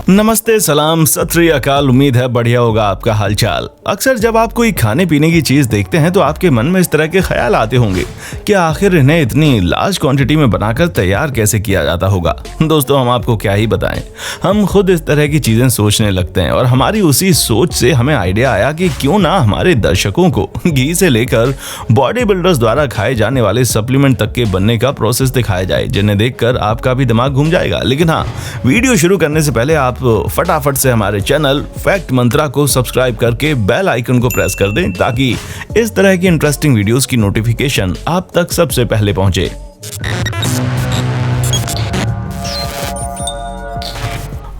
नमस्ते, सलाम, सत श्री अकाल। उम्मीद है बढ़िया होगा आपका हालचाल। अक्सर जब आप कोई खाने पीने की चीज देखते हैं तो आपके मन में इस तरह के ख्याल आते होंगे कि आखिर इन्हें इतनी लार्ज क्वांटिटी में बनाकर तैयार कैसे किया जाता होगा। दोस्तों, हम आपको क्या ही बताएं, हम खुद इस तरह की चीजें सोचने लगते हैं और हमारी उसी सोच से हमें आइडिया आया कि क्यों ना हमारे दर्शकों को घी से लेकर बॉडी बिल्डर्स द्वारा खाए जाने वाले सप्लीमेंट तक के बनने का प्रोसेस दिखाया जाए, जिन्हें देखकर आपका भी दिमाग घूम जाएगा। लेकिन हाँ, वीडियो शुरू करने से पहले आप फटाफट से हमारे चैनल फैक्ट मंत्रा को सब्सक्राइब करके बेल आइकन को प्रेस कर दें ताकि इस तरह की इंटरेस्टिंग वीडियोस की नोटिफिकेशन आप तक सबसे पहले पहुंचे।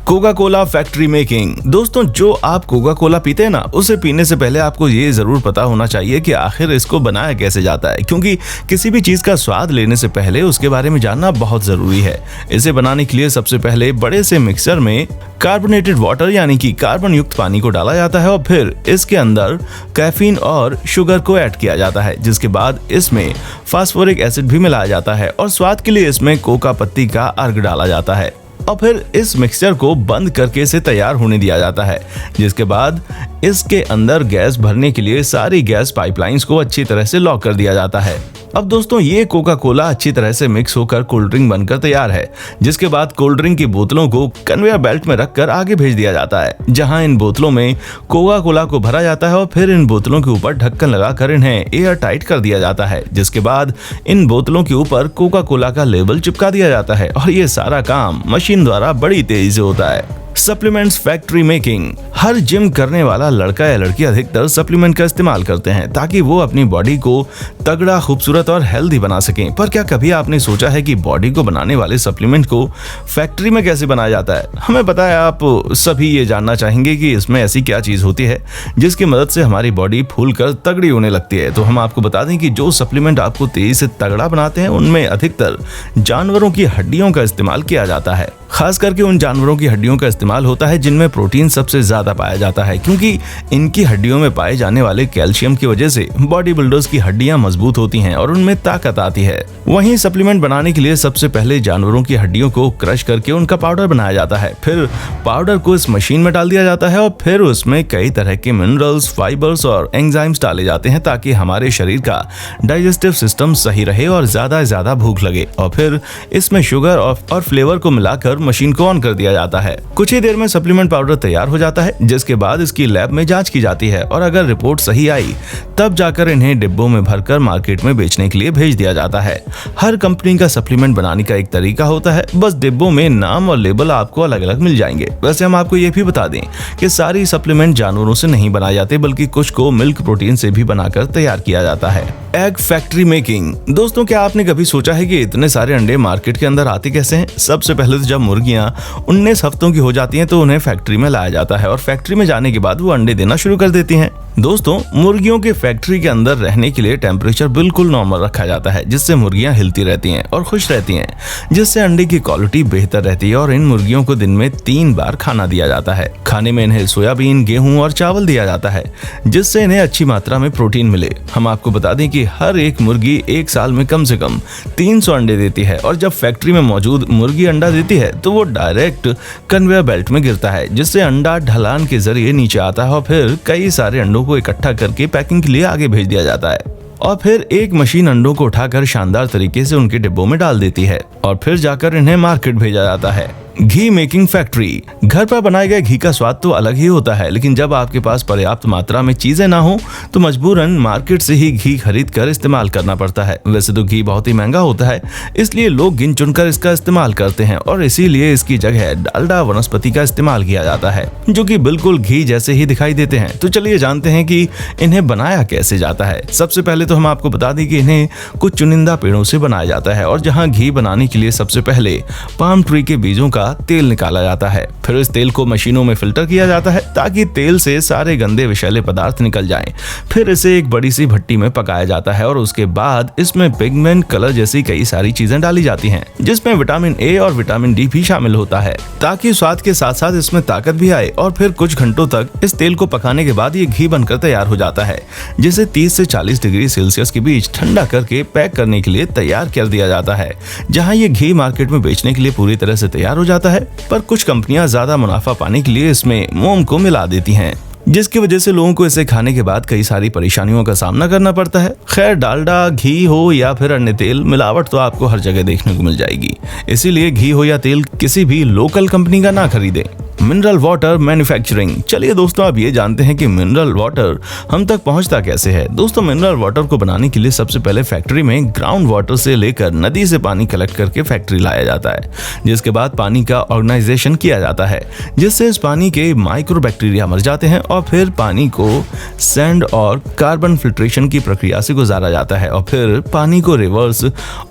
Coca Cola factory making. दोस्तों, जो आप कोका कोला पीते हैं ना, उसे पीने से पहले आपको ये जरूर पता होना चाहिए कि आखिर इसको बनाया कैसे जाता है, क्योंकि किसी भी चीज का स्वाद लेने से पहले उसके बारे में जानना बहुत जरूरी है। इसे बनाने के लिए सबसे पहले बड़े से मिक्सर में कार्बोनेटेड वाटर यानी कि कार्बन युक्त पानी को डाला जाता है और फिर इसके अंदर कैफीन और शुगर को ऐड किया जाता है, जिसके बाद इसमें फास्फोरिक एसिड भी मिलाया जाता है और स्वाद के लिए इसमें कोका पत्ती का अर्क डाला जाता है और फिर इस मिक्सचर को बंद करके इसे तैयार होने दिया जाता है, जिसके बाद इसके अंदर गैस भरने के लिए सारी गैस पाइपलाइंस को अच्छी तरह से लॉक कर दिया जाता है। अब दोस्तों, ये कोका कोला अच्छी तरह से मिक्स होकर कोल्ड ड्रिंक बनकर तैयार है, जिसके बाद कोल्ड ड्रिंक की बोतलों को कन्वेयर बेल्ट में रखकर आगे भेज दिया जाता है, जहां इन बोतलों में कोका कोला को भरा जाता है और फिर इन बोतलों के ऊपर ढक्कन लगाकर इन्हें एयर टाइट कर दिया जाता है, जिसके बाद इन बोतलों के ऊपर कोका कोला का लेबल चिपका दिया जाता है और ये सारा काम मशीन द्वारा बड़ी तेजी से होता है। Supplements factory making. हर जिम करने वाला लड़का या लड़की अधिकतर सप्लीमेंट का इस्तेमाल करते हैं ताकि वो अपनी बॉडी को तगड़ा, खूबसूरत और हेल्दी बना सकें। पर क्या कभी आपने सोचा है कि बॉडी को बनाने वाले सप्लीमेंट को फैक्ट्री में कैसे बनाया जाता है? हमें पता है आप सभी ये जानना चाहेंगे कि इसमें ऐसी क्या चीज होती है जिसकी मदद से हमारी बॉडी फूलकर तगड़ी होने लगती है। तो हम आपको बता दें कि जो सप्लीमेंट आपको तेजी से तगड़ा बनाते हैं उनमें अधिकतर जानवरों की हड्डियों का इस्तेमाल किया जाता है। खास करके उन जानवरों की हड्डियों का इस्तेमाल होता है जिनमें प्रोटीन सबसे ज्यादा पाया जाता है, क्योंकि इनकी हड्डियों में पाए जाने वाले कैल्शियम की वजह से बॉडी बिल्डर्स की हड्डियां मजबूत होती हैं और उनमें ताकत आती है। वहीं सप्लीमेंट बनाने के लिए सबसे पहले जानवरों की हड्डियों को क्रश करके उनका पाउडर बनाया जाता है, फिर पाउडर को इस मशीन में डाल दिया जाता है और फिर उसमें कई तरह के मिनरल्स, फाइबर्स और एंजाइम्स डाले जाते हैं ताकि हमारे शरीर का डाइजेस्टिव सिस्टम सही रहे और ज्यादा भूख लगे। और फिर इसमें शुगर और फ्लेवर को मिलाकर मशीन को ऑन कर दिया जाता है। कुछ ही देर में सप्लीमेंट पाउडर तैयार हो जाता है, जिसके बाद इसकी लैब में जांच की जाती है और अगर रिपोर्ट सही आई तब जाकर इन्हें डिब्बों में भरकर मार्केट में बेचने के लिए भेज दिया जाता है। हर कंपनी का सप्लीमेंट बनाने का एक तरीका होता है, बस डिब्बों में नाम और लेबल आपको अलग अलग मिल जाएंगे। वैसे हम आपको ये भी बता दें कि सारी सप्लीमेंट जानवरों से नहीं बनाए जाते, बल्कि कुछ को मिल्क प्रोटीन से भी बनाकर तैयार किया जाता है। Egg factory making. दोस्तों, क्या आपने कभी सोचा है कि इतने सारे अंडे मार्केट के अंदर आते कैसे हैं? सबसे पहले तो जब मुर्गियां 19 हफ्तों की हो जाती हैं तो उन्हें फैक्ट्री में लाया जाता है और फैक्ट्री में जाने के बाद वो अंडे देना शुरू कर देती हैं। दोस्तों, मुर्गियों के फैक्ट्री के अंदर रहने के लिए टेम्परेचर बिल्कुल नॉर्मल रखा जाता है, जिससे मुर्गियां हिलती रहती हैं और खुश रहती हैं, जिससे अंडे की क्वालिटी बेहतर रहती है और इन मुर्गियों को दिन में 3 बार खाना दिया जाता है। खाने में इन्हें सोयाबीन, गेहूं और चावल दिया जाता है, जिससे इन्हें अच्छी मात्रा में प्रोटीन मिले। हम आपको बता दें कि हर एक मुर्गी एक साल में कम से कम 300 अंडे देती है और जब फैक्ट्री में मौजूद मुर्गी अंडा देती है तो वो डायरेक्ट कन्वेयर बेल्ट में गिरता है, जिससे अंडा ढलान के जरिए नीचे आता है और फिर कई सारे अंडों को इकट्ठा करके पैकिंग के लिए आगे भेज दिया जाता है और फिर एक मशीन अंडों को उठाकर शानदार तरीके से उनके डिब्बों में डाल देती है और फिर जाकर इन्हें मार्केट भेजा जाता है। घी मेकिंग फैक्ट्री। घर पर बनाए गए घी का स्वाद तो अलग ही होता है, लेकिन जब आपके पास पर्याप्त मात्रा में चीजें ना हो तो मजबूरन मार्केट से ही घी खरीद कर इस्तेमाल करना पड़ता है। वैसे तो घी बहुत ही महंगा होता है, इसलिए लोग गिन चुनकर इसका इस्तेमाल करते हैं और इसीलिए इसकी जगह डालडा वनस्पति का इस्तेमाल किया जाता है, जो कि बिल्कुल घी जैसे ही दिखाई देते हैं। तो चलिए जानते हैं कि इन्हें बनाया कैसे जाता है। सबसे पहले तो हम आपको बता दें कि इन्हें कुछ चुनिंदा पेड़ों से बनाया जाता है और जहाँ घी बनाने के लिए सबसे पहले पाम ट्री के बीजों का तेल निकाला जाता है, फिर इस तेल को मशीनों में फिल्टर किया जाता है ताकि तेल से सारे गंदे विषैले पदार्थ निकल जाएं। फिर इसे एक बड़ी सी भट्टी में पकाया जाता है और उसके बाद इसमें पिगमेंट, कलर जैसी कई सारी चीजें डाली जाती हैं, जिसमें विटामिन ए और विटामिन डी भी शामिल होता है ताकि स्वाद के साथ साथ इसमें ताकत भी आए। और फिर कुछ घंटों तक इस तेल को पकाने के बाद ये घी बनकर तैयार हो जाता है, जिसे 30 से 40 डिग्री सेल्सियस के बीच ठंडा करके पैक करने के लिए तैयार कर दिया जाता है, जहाँ ये घी मार्केट में बेचने के लिए पूरी तरह से तैयार हो जाता जाता है, पर कुछ कंपनियां ज्यादा मुनाफा पाने के लिए इसमें मोम को मिला देती हैं, जिसकी वजह से लोगों को इसे खाने के बाद कई सारी परेशानियों का सामना करना पड़ता है। खैर, डालडा, घी हो या फिर अन्य तेल, मिलावट तो आपको हर जगह देखने को मिल जाएगी। इसीलिए घी हो या तेल किसी भी लोकल कंपनी का ना खरीदें। Mineral water manufacturing. चलिए दोस्तों, आप ये जानते हैं कि मिनरल वाटर हम तक पहुंचता कैसे है। दोस्तों, मिनरल वाटर को बनाने के लिए सबसे पहले फैक्ट्री में ग्राउंड वाटर से लेकर नदी से पानी कलेक्ट करके फैक्ट्री लाया जाता है, जिसके बाद पानी का ऑर्गेनाइजेशन किया जाता है, जिससे इस पानी के माइक्रो बैक्टीरिया मर जाते हैं और फिर पानी को सैंड और कार्बन फिल्ट्रेशन की प्रक्रिया से गुजारा जाता है और फिर पानी को रिवर्स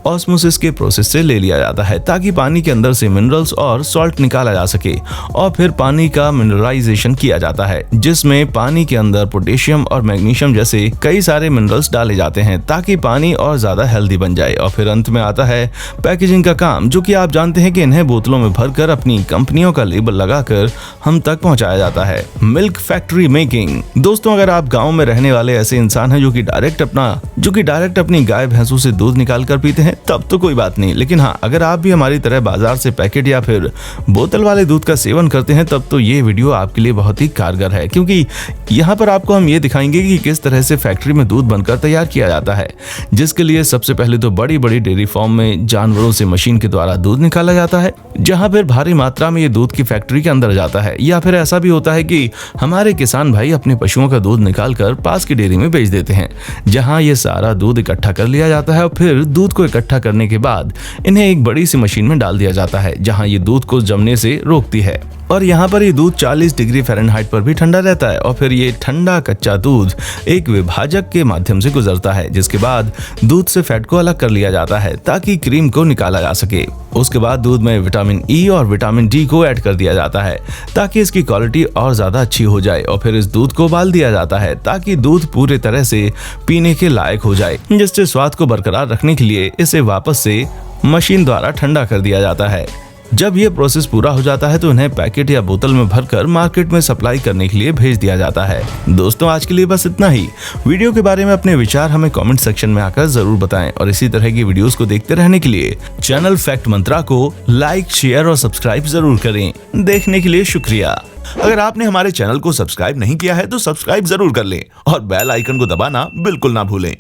ऑस्मोसिस के प्रोसेस से ले लिया जाता है, ताकि पानी के अंदर से मिनरल्स और सॉल्ट निकाला जा सके। और फिर पानी का मिनरलाइजेशन किया जाता है, जिसमें पानी के अंदर पोटेशियम और मैग्नीशियम जैसे कई सारे मिनरल्स डाले जाते हैं, ताकि पानी और ज्यादा हेल्दी बन जाए। और फिर अंत में आता है पैकेजिंग का काम, जो कि आप जानते हैं कि इन्हें बोतलों में भरकर अपनी कंपनियों का लेबल लगाकर हम तक पहुंचाया जाता है। Milk factory making. दोस्तों, अगर आप गाँव में रहने वाले ऐसे इंसान हैं जो कि डायरेक्ट अपनी गाय भैंसों से दूध निकाल कर पीते हैं, तब तो कोई बात नहीं। लेकिन हाँ, अगर आप भी हमारी तरह बाजार से पैकेट या फिर बोतल वाले दूध का सेवन करते हैं, तब तो ये वीडियो आपके लिए बहुत ही कारगर है, क्योंकि यहाँ पर आपको हम ये दिखाएंगे कि किस तरह से फैक्ट्री में दूध बनकर तैयार किया जाता है, जिसके लिए सबसे पहले तो बड़ी बड़ी डेयरी फार्म में जानवरों से मशीन के द्वारा दूध निकाला जाता है, जहाँ फिर भारी मात्रा में ये दूध की फैक्ट्री के अंदर जाता है। या फिर ऐसा भी होता है कि हमारे किसान भाई अपने पशुओं का दूध निकाल कर पास की डेयरी में बेच देते हैं, जहाँ ये सारा दूध इकट्ठा कर लिया जाता है और फिर दूध को इकट्ठा करने के बाद इन्हें एक बड़ी सी मशीन में डाल दिया जाता है, जहाँ ये दूध को जमने से रोकती है। और यहाँ पर ये दूध 40 डिग्री फ़ारेनहाइट पर भी ठंडा रहता है और फिर ये ठंडा कच्चा दूध एक विभाजक के माध्यम से गुजरता है, जिसके बाद दूध से फैट को अलग कर लिया जाता है ताकि क्रीम को निकाला जा सके। उसके बाद दूध में विटामिन ई और विटामिन डी को ऐड कर दिया जाता है ताकि इसकी क्वालिटी और ज़्यादा अच्छी हो जाए। और फिर इस दूध को उबाल दिया जाता है ताकि दूध पूरे तरह से पीने के लायक हो जाए, जिससे स्वाद को बरकरार रखने के लिए इसे वापस से मशीन द्वारा ठंडा कर दिया जाता है। जब ये प्रोसेस पूरा हो जाता है तो इन्हें पैकेट या बोतल में भरकर मार्केट में सप्लाई करने के लिए भेज दिया जाता है। दोस्तों, आज के लिए बस इतना ही। वीडियो के बारे में अपने विचार हमें कमेंट सेक्शन में आकर जरूर बताएं और इसी तरह की वीडियोस को देखते रहने के लिए चैनल फैक्ट मंत्रा को लाइक, शेयर और सब्सक्राइब जरूर करें। देखने के लिए शुक्रिया। अगर आपने हमारे चैनल को सब्सक्राइब नहीं किया है तो सब्सक्राइब जरूर कर लें और बेल आइकन को दबाना बिल्कुल ना भूलें।